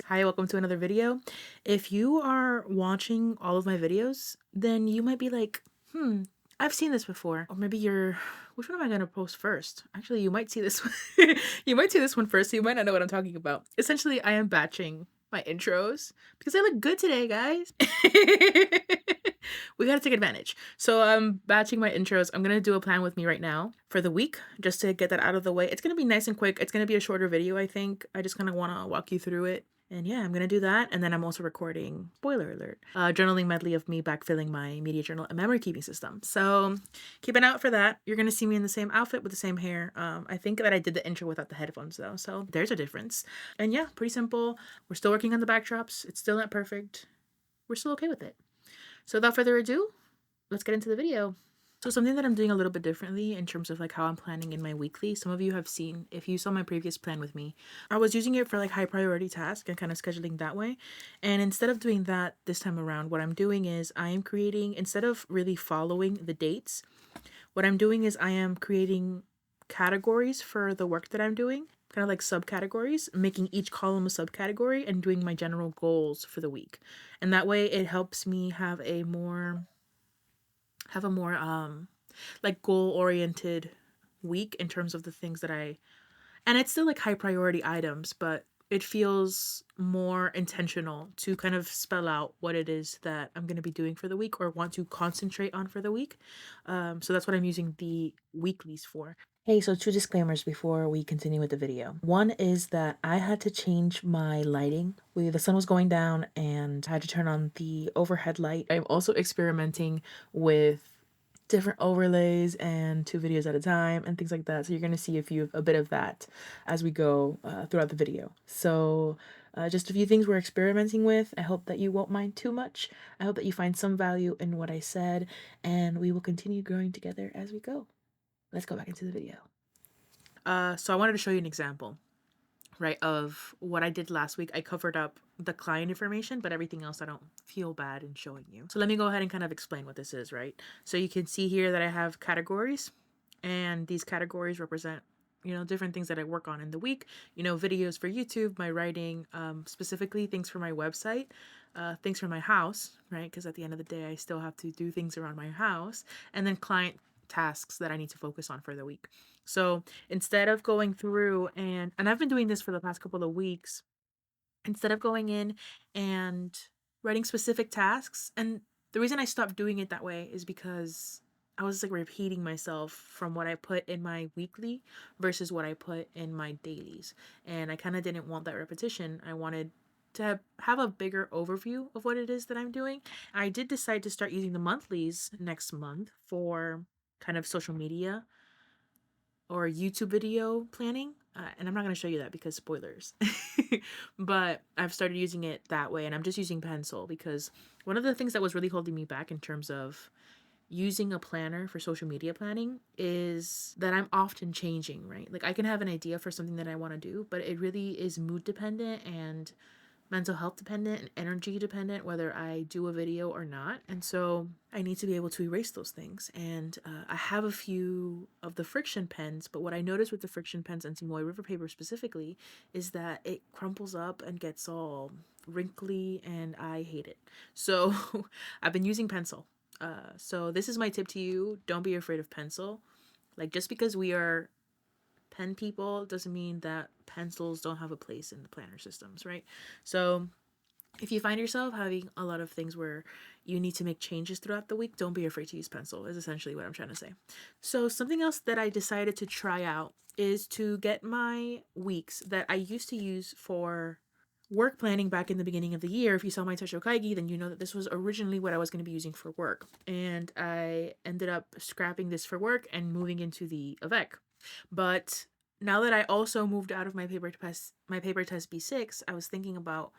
Hi, welcome to another video. If you are watching all of my videos, then you might be like, I've seen this before. Or maybe you're, which one am I going to post first? Actually, you might see this one. You might see this one first, so you might not know what I'm talking about. Essentially, I am batching my intros because I look good today, guys. We gotta take advantage. So I'm batching my intros. I'm gonna do a plan with me right now for the week just to get that out of the way. It's gonna be nice and quick. It's gonna be a shorter video, I think. I just kind of want to walk you through it. And yeah, I'm gonna do that. And then I'm also recording, spoiler alert, journaling medley of me backfilling my media journal and memory keeping system. So keep an eye out for that. You're gonna see me in the same outfit with the same hair. I think that I did the intro without the headphones though, so there's a difference. And yeah, pretty simple. We're still working on the backdrops. It's still not perfect. We're still okay with it. So without further ado, let's get into the video. So something that I'm doing a little bit differently in terms of like how I'm planning in my weekly. Some of you have seen, if you saw my previous plan with me, I was using it for like high priority tasks and kind of scheduling that way. And instead of doing that this time around, what I'm doing is I am creating, instead of really following the dates, what I'm doing is I am creating categories for the work that I'm doing, kind of like subcategories, making each column a subcategory and doing my general goals for the week. And that way it helps me have a more like goal oriented week in terms of the things that and it's still like high priority items, but it feels more intentional to kind of spell out what it is that I'm going to be doing for the week or want to concentrate on for the week. So that's what I'm using the weeklies for. Hey, so two disclaimers before we continue with the video. One is that I had to change my lighting. The sun was going down and I had to turn on the overhead light. I'm also experimenting with different overlays and 2 videos at a time and things like that. So you're going to see a bit of that as we go throughout the video. So just a few things we're experimenting with. I hope that you won't mind too much. I hope that you find some value in what I said, and we will continue growing together as we go. Let's go back into the video. So I wanted to show you an example, right, of what I did last week. I covered up the client information, but everything else I don't feel bad in showing you. So let me go ahead and kind of explain what this is, right? So you can see here that I have categories, and these categories represent, different things that I work on in the week, videos for YouTube, my writing, specifically things for my website, things for my house, right? Because at the end of the day, I still have to do things around my house, and then client tasks that I need to focus on for the week. So instead of going through and I've been doing this for the past couple of weeks, instead of going in and writing specific tasks, and the reason I stopped doing it that way is because I was like repeating myself from what I put in my weekly versus what I put in my dailies. And I kind of didn't want that repetition. I wanted to have a bigger overview of what it is that I'm doing. I did decide to start using the monthlies next month for kind of social media or YouTube video planning. And I'm not going to show you that because spoilers. But I've started using it that way, and I'm just using pencil because one of the things that was really holding me back in terms of using a planner for social media planning is that I'm often changing, right? Like I can have an idea for something that I want to do, but it really is mood dependent and mental health dependent and energy dependent whether I do a video or not. And so I need to be able to erase those things. And I have a few of the friction pens, but what I noticed with the friction pens and Simoy River paper specifically is that it crumples up and gets all wrinkly, and I hate it. So I've been using pencil. So this is my tip to you. Don't be afraid of pencil. Like just because we are pen people doesn't mean that pencils don't have a place in the planner systems, right? So if you find yourself having a lot of things where you need to make changes throughout the week, don't be afraid to use pencil, is essentially what I'm trying to say. So something else that I decided to try out is to get my weeks that I used to use for work planning back in the beginning of the year. If you saw my Techo Kaigi, then you know that this was originally what I was going to be using for work. And I ended up scrapping this for work and moving into the avec. But now that I also moved out of my paper test B6, I was thinking about,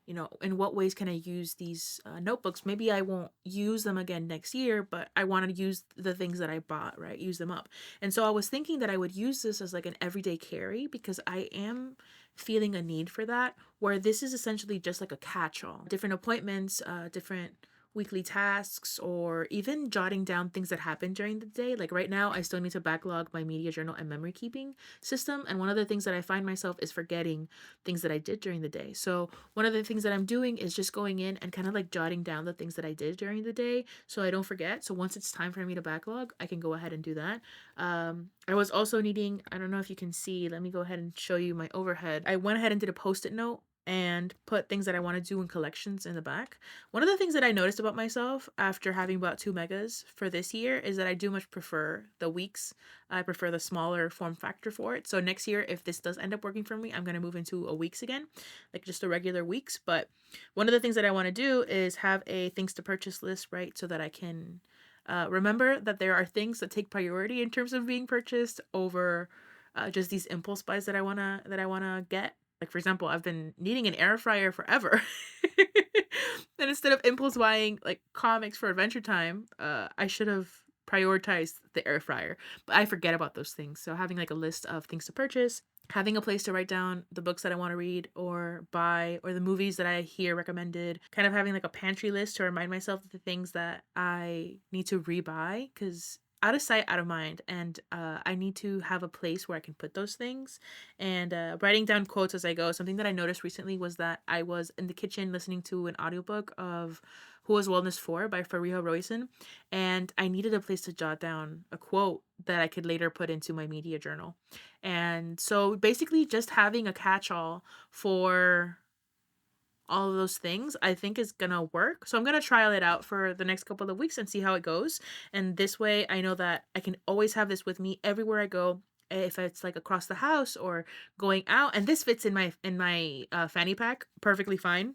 in what ways can I use these notebooks? Maybe I won't use them again next year, but I want to use the things that I bought, right? Use them up. And so I was thinking that I would use this as like an everyday carry because I am feeling a need for that, where this is essentially just like a catch-all. Different appointments, different weekly tasks or even jotting down things that happened during the day. Like right now, I still need to backlog my media journal and memory keeping system. And one of the things that I find myself is forgetting things that I did during the day. So one of the things that I'm doing is just going in and kind of like jotting down the things that I did during the day so I don't forget. So once it's time for me to backlog, I can go ahead and do that. I was also needing, I don't know if you can see, let me go ahead and show you my overhead. I went ahead and did a post-it note and put things that I want to do in collections in the back. One of the things that I noticed about myself after having about 2 megas for this year is that I do much prefer the weeks. I prefer the smaller form factor for it. So next year, if this does end up working for me, I'm going to move into a weeks again, like just a regular weeks. But one of the things that I want to do is have a things to purchase list, right? So that I can remember that there are things that take priority in terms of being purchased over just these impulse buys that I wanna get. Like for example, I've been needing an air fryer forever. And instead of impulse buying like comics for Adventure Time, I should have prioritized the air fryer. But I forget about those things. So having like a list of things to purchase, having a place to write down the books that I want to read or buy, or the movies that I hear recommended, kind of having like a pantry list to remind myself of the things that I need to rebuy, because out of sight, out of mind. And I need to have a place where I can put those things. And writing down quotes as I go. Something that I noticed recently was that I was in the kitchen listening to an audiobook of Who Was Wellness For by Fariha Roisin. And I needed a place to jot down a quote that I could later put into my media journal. And so basically just having a catch-all for all of those things I think is gonna work. So I'm gonna trial it out for the next couple of weeks and see how it goes. And this way I know that I can always have this with me everywhere I go. If it's like across the house or going out, and this fits in my fanny pack perfectly fine.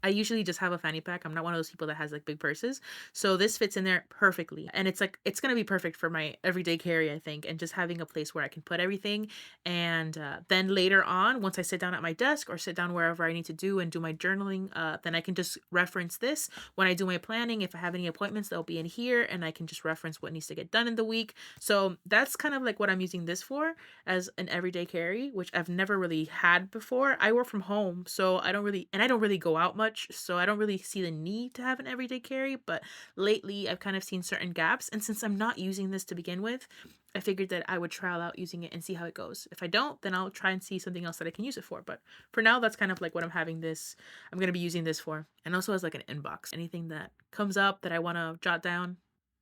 I usually just have a fanny pack. I'm not one of those people that has like big purses. So this fits in there perfectly. And it's like, it's going to be perfect for my everyday carry, I think. And just having a place where I can put everything. And then later on, once I sit down at my desk or sit down wherever I need to do and do my journaling, then I can just reference this when I do my planning. If I have any appointments, they'll be in here and I can just reference what needs to get done in the week. So that's kind of like what I'm using this for, as an everyday carry, which I've never really had before. I work from home, so I don't really go out much, so I don't really see the need to have an everyday carry, but lately I've kind of seen certain gaps, and since I'm not using this to begin with, I figured that I would trial out using it and see how it goes. If I don't, then I'll try and see something else that I can use it for. But for now, that's kind of like what I'm going to be using this for. And also as like an inbox. Anything that comes up that I want to jot down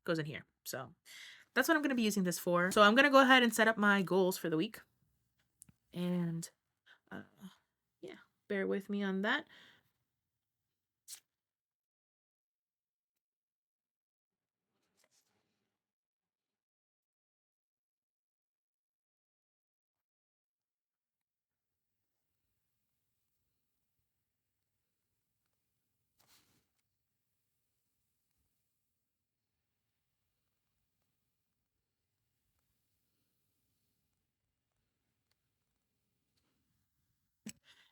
goes in here. So that's what I'm going to be using this for. So I'm going to go ahead and set up my goals for the week. And uh, yeah, bear with me on that.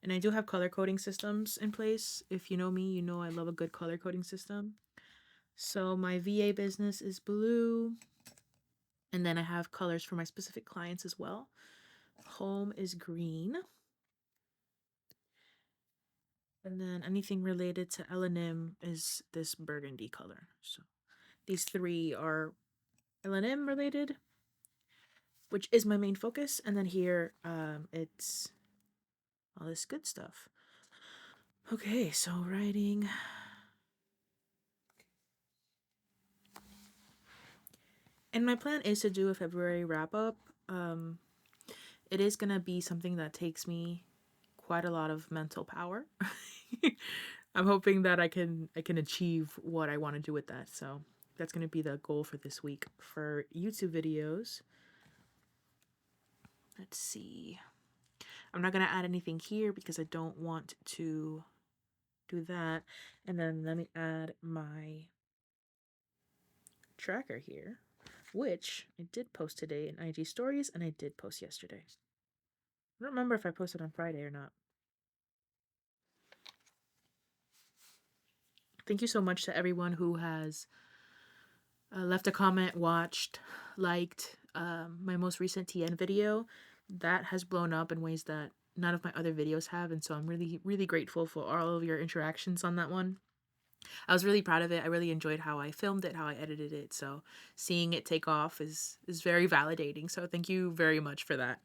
And I do have color coding systems in place. If you know me, you know I love a good color coding system. So my VA business is blue. And then I have colors for my specific clients as well. Home is green. And then anything related to L&M is this burgundy color. So these three are L&M related, which is my main focus. And then here, it's all this good stuff. Okay, so writing. And my plan is to do a February wrap up. It is gonna be something that takes me quite a lot of mental power. I'm hoping that I can achieve what I want to do with that. So that's gonna be the goal for this week. For YouTube videos, let's see. I'm not gonna add anything here because I don't want to do that. And then let me add my tracker here, which I did post today in IG stories and I did post yesterday. I don't remember if I posted on Friday or not. Thank you so much to everyone who has left a comment, watched, liked my most recent TN video. That has blown up in ways that none of my other videos have. And so I'm really, really grateful for all of your interactions on that one. I was really proud of it. I really enjoyed how I filmed it, how I edited it. So seeing it take off is very validating. So thank you very much for that.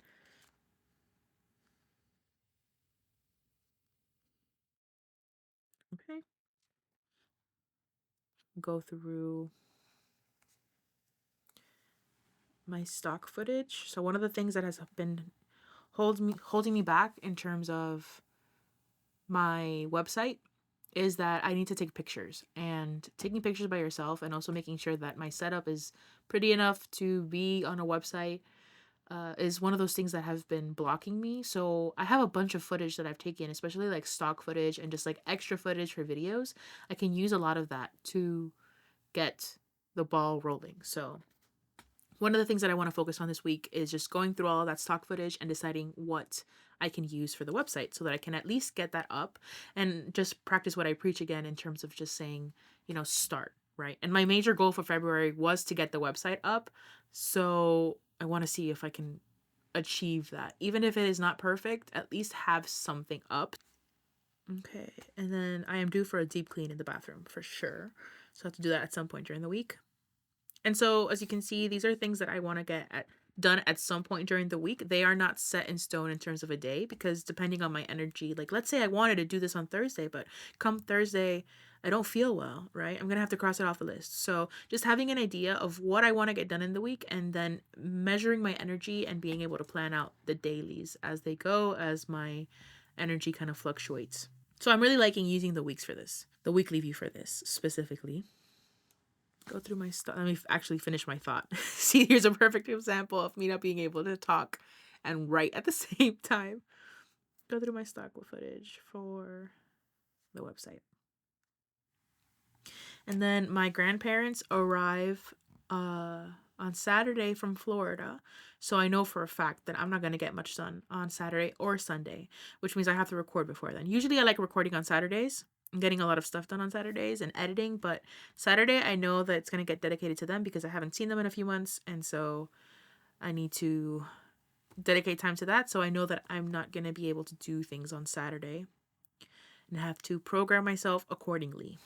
Okay. Go through my stock footage. So one of the things that has been holding me back in terms of my website is that I need to take pictures, and taking pictures by yourself and also making sure that my setup is pretty enough to be on a website is one of those things that have been blocking me. So I have a bunch of footage that I've taken, especially like stock footage and just like extra footage for videos. I can use a lot of that to get the ball rolling. So one of the things that I want to focus on this week is just going through all of that stock footage and deciding what I can use for the website so that I can at least get that up and just practice what I preach again in terms of just saying, start, right? And my major goal for February was to get the website up. So I want to see if I can achieve that. Even if it is not perfect, at least have something up. Okay. And then I am due for a deep clean in the bathroom for sure. So I have to do that at some point during the week. And so, as you can see, these are things that I want to done at some point during the week. They are not set in stone in terms of a day because depending on my energy, like let's say I wanted to do this on Thursday, but come Thursday, I don't feel well, right? I'm going to have to cross it off the list. So, just having an idea of what I want to get done in the week and then measuring my energy and being able to plan out the dailies as they go, as my energy kind of fluctuates. So, I'm really liking using the weeks for this, the weekly view for this specifically. Go through my stuff. Let me actually finish my thought. See, here's a perfect example of me not being able to talk and write at the same time. Go through my stock footage for the website. And then my grandparents arrive on Saturday from Florida. So I know for a fact that I'm not going to get much sun on Saturday or Sunday, which means I have to record before then. Usually I like recording on Saturdays. I'm getting a lot of stuff done on Saturdays and editing, but Saturday I know that it's going to get dedicated to them because I haven't seen them in a few months. And so I need to dedicate time to that. So I know that I'm not going to be able to do things on Saturday and have to program myself accordingly.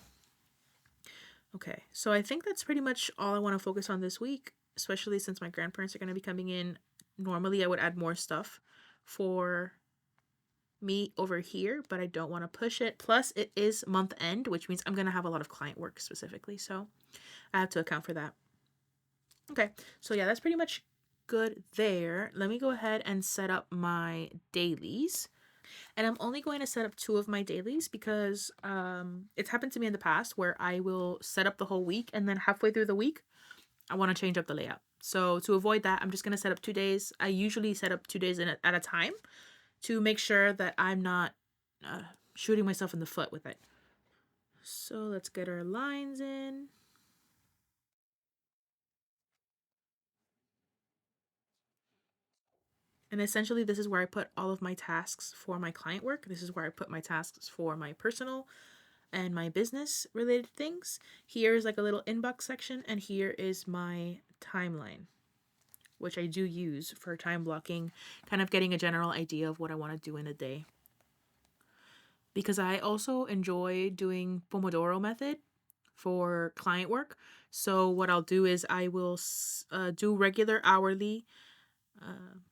Okay, so I think that's pretty much all I want to focus on this week, especially since my grandparents are going to be coming in. Normally, I would add more stuff for me over here, but I don't want to push it. Plus, it is month end, which means I'm going to have a lot of client work specifically, so I have to account for that. Okay, so yeah, that's pretty much good there. Let me go ahead and set up my dailies. And I'm only going to set up 2 of my dailies because it's happened to me in the past where I will set up the whole week and then halfway through the week, I want to change up the layout. So to avoid that, I'm just going to set up 2 days. I usually set up 2 days at a time to make sure that I'm not shooting myself in the foot with it. So let's get our lines in. And essentially, this is where I put all of my tasks for my client work. This is where I put my tasks for my personal and my business related things. Here's like a little inbox section, and here is my timeline, which I do use for time blocking, kind of getting a general idea of what I want to do in a day. Because I also enjoy doing Pomodoro method for client work. So what I'll do is I will do regular hourly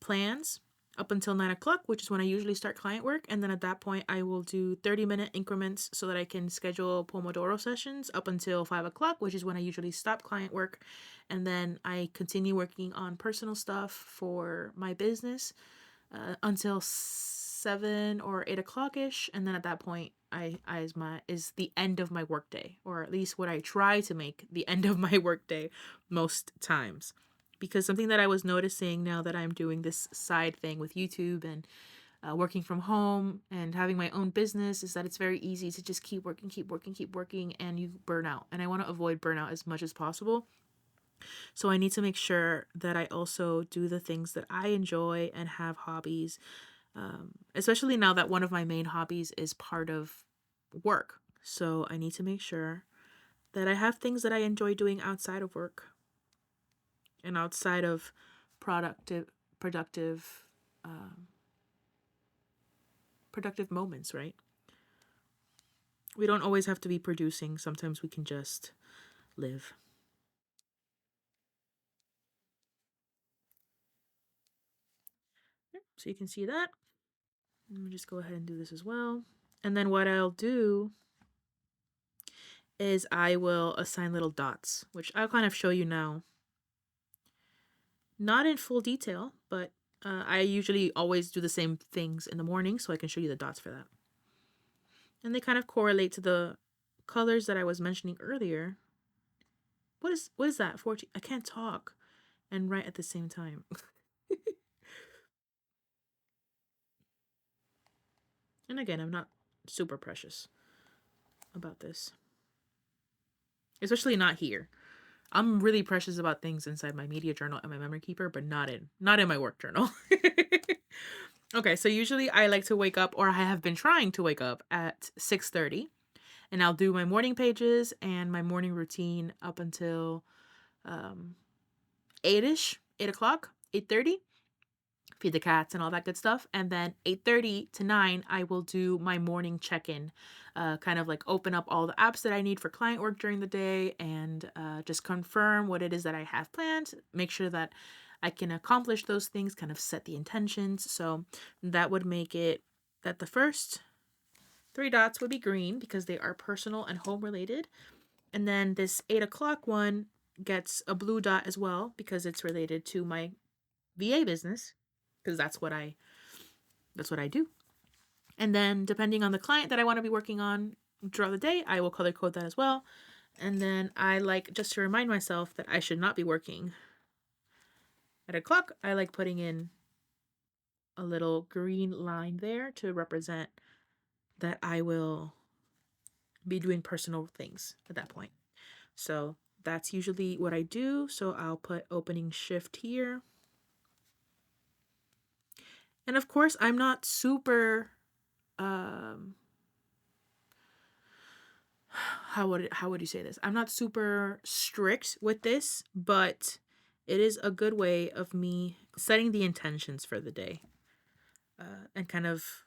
plans up until 9 o'clock, which is when I usually start client work. And then at that point, I will do 30-minute increments so that I can schedule Pomodoro sessions up until 5 o'clock, which is when I usually stop client work. And then I continue working on personal stuff for my business until 7 or 8 o'clock ish. And then at that point, is the end of my workday, or at least what I try to make the end of my workday most times. Because something that I was noticing now that I'm doing this side thing with YouTube and working from home and having my own business is that it's very easy to just keep working, and you burn out. And I want to avoid burnout as much as possible. So I need to make sure that I also do the things that I enjoy and have hobbies, especially now that one of my main hobbies is part of work. So I need to make sure that I have things that I enjoy doing outside of work and outside of productive moments, right? We don't always have to be producing. Sometimes we can just live. So you can see that. Let me just go ahead and do this as well. And then what I'll do is I will assign little dots, which I'll kind of show you now. Not in full detail, but I usually always do the same things in the morning, so I can show you the dots for that. And they kind of correlate to the colors that I was mentioning earlier. What is that? 14. I can't talk and write at the same time. And again, I'm not super precious about this. Especially not here. I'm really precious about things inside my media journal and my memory keeper, but not in my work journal. Okay, so usually I like to wake up, or I have been trying to wake up at 6:30, and I'll do my morning pages and my morning routine up until 8ish, 8 o'clock, 8:30. Feed the cats and all that good stuff, and then 8:30 to 9 I will do my morning check-in, kind of like open up all the apps that I need for client work during the day, and just confirm what it is that I have planned, make sure that I can accomplish those things, kind of set the intentions. So that would make it that the first 3 dots would be green because they are personal and home related, and then this 8 o'clock one gets a blue dot as well because it's related to my VA business, because that's what I do. And then depending on the client that I want to be working on throughout the day, I will color code that as well. And then I like, just to remind myself that I should not be working at 8 o'clock, I like putting in a little green line there to represent that I will be doing personal things at that point. So that's usually what I do. So I'll put opening shift here. And of course, I'm not super how would you say this? I'm not super strict with this, but it is a good way of me setting the intentions for the day, and kind of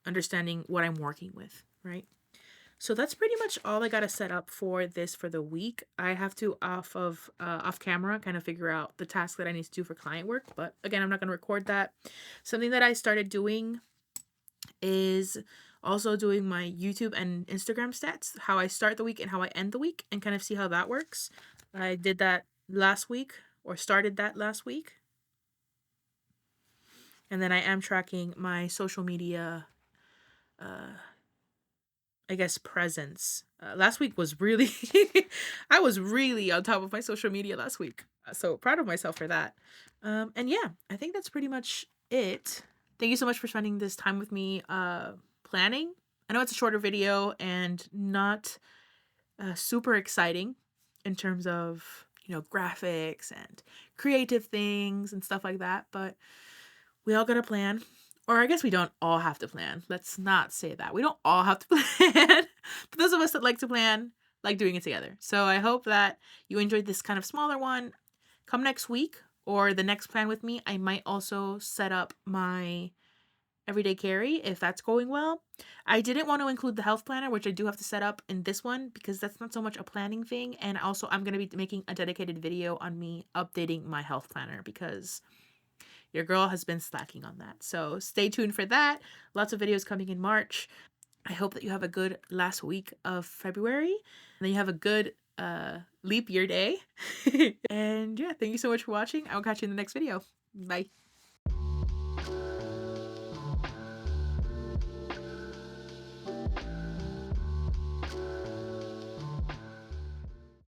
understanding what I'm working with, right? So that's pretty much all I got to set up for this for the week. I have to off camera kind of figure out the task that I need to do for client work, but again, I'm not going to record that. Something that I started doing is also doing my YouTube and Instagram stats, how I start the week and how I end the week, and kind of see how that works. I did that last week, or started that last week. And then I am tracking my social media, I guess, presence. Last week was really, I was really on top of my social media last week. So proud of myself for that. And yeah, I think that's pretty much it. Thank you so much for spending this time with me planning. I know it's a shorter video and not super exciting in terms of, graphics and creative things and stuff like that, but we all got a plan. Or I guess we don't all have to plan. Let's not say that. We don't all have to plan. But those of us that like to plan, like doing it together. So I hope that you enjoyed this kind of smaller one. Come next week or the next plan with me, I might also set up my everyday carry if that's going well. I didn't want to include the health planner, which I do have to set up in this one because that's not so much a planning thing. And also I'm going to be making a dedicated video on me updating my health planner because your girl has been slacking on that. So stay tuned for that. Lots of videos coming in March. I hope that you have a good last week of February. And then you have a good leap year day. And yeah, thank you so much for watching. I'll catch you in the next video. Bye.